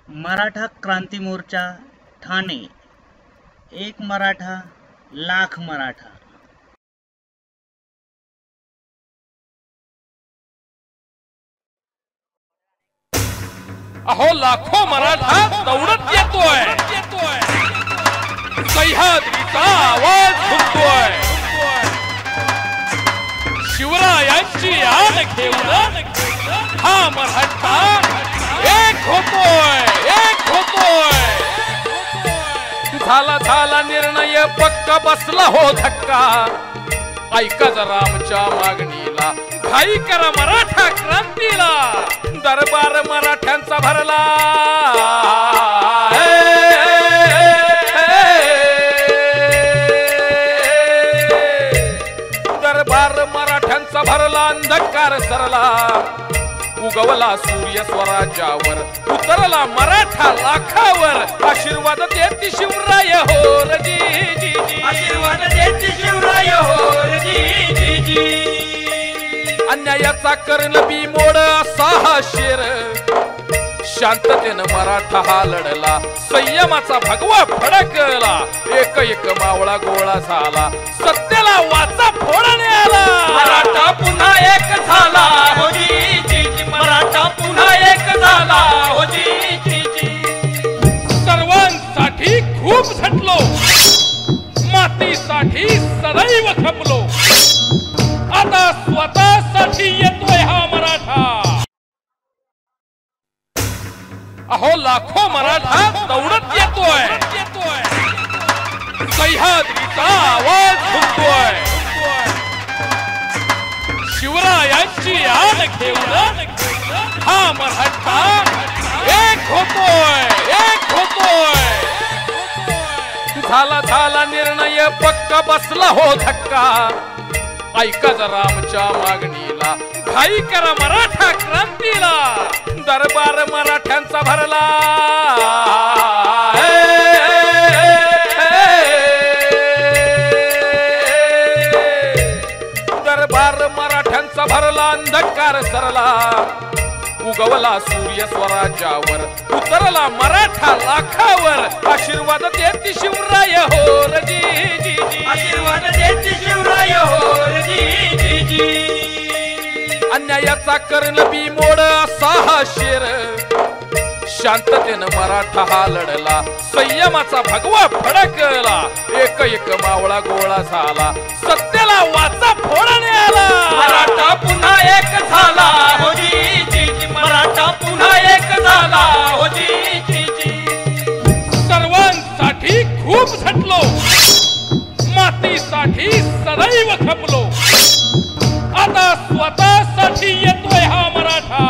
मराठा क्रांती मोर्चा ठाणे, एक मराठा लाख मराठा। अहो लाखो मराठा दौडत येतोय, सह्याद्रीचा आवाज घुमतोय, शिवरायांची आण घेऊन हा मराठा एक होतोय, एक होतोय। झाला निर्णय पक्का, बसला हो धक्का, ऐका जरा आमच्या मागणीला, घाई करा मराठा क्रांतीला, दरबार मराठ्यांचा भरला, दरबार मराठ्यांचा भरला, अंधकार सरला, उगवला सूर्य स्वराज्यावर, उतरला मराठा लाखावर, आशीर्वाद देती शिवराय होर जी जी जी, आशीर्वाद देती शिवराय होर जी जी जी। अन्यायाचा कर्ण बिमोड असा हा शेर, शांततेनं मराठा हा लढला, संयमाचा भगवा फडकला, एक एक मावळा गोळा झाला, सत्याला वाचा फोडणे आला, मराठा पुन्हा एक झाला हो जी जी जी, मराठा पुन्हा एक झाला हो जी जी जी। सर्वांसाठी खूप झटलो, मातीसाठी सदैव खपलो, आता स्वतःसाठी येतोय हा मराठा। अहो लाखो मराठा दौडत येतोय, सह्याद्रीचा आवाज घुमतोय, शिवरायांची आण घेऊन हा मराठा एक होतोय, एक होतोय। झाला निर्णय पक्का, बसला हो धक्का, ऐका जरा आमच्या मागणीला, घाई करा मराठा क्रांतीला, दरबार मराठ्यांचा भरला, दरबार मराठ्यांचा भरला, अंधकार सरला, उगवला सूर्य स्वराज्यावर, उतरला मराठा लाखावर, आशीर्वाद देती शिवराय होर जी जी जी, आशीर्वाद देती शिवराय होर जी जी जी। अन्यायाचा कर्ण बिमोड असा हा शेर, शांततेनं मराठा हा लढला, संयमाचा भगवा फडकला, एक एक मावळा गोळा झाला, सत्याला वाचा फोडणे आला, मराठा पुन्हा एक झाला हो जी जी जी, मराठा पुन्हा एक झाला हो जी जी जी। सर्वांसाठी खूप झटलो, मातीसाठी सदैव खपलो, आता स्वतःसाठी येतोय हा मराठा,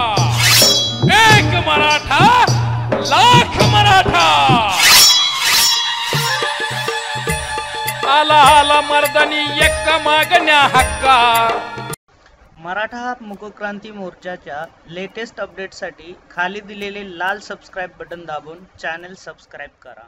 एक मराठा लाख मराठा। आला आला मर्दानी एका मागण्या हक्का। मराठा मुक क्रांती मोर्चाच्या लेटेस्ट अपडेटसाठी खाली दिलेले लाल सबस्क्राइब बटन दाबून चॅनल सबस्क्राइब करा।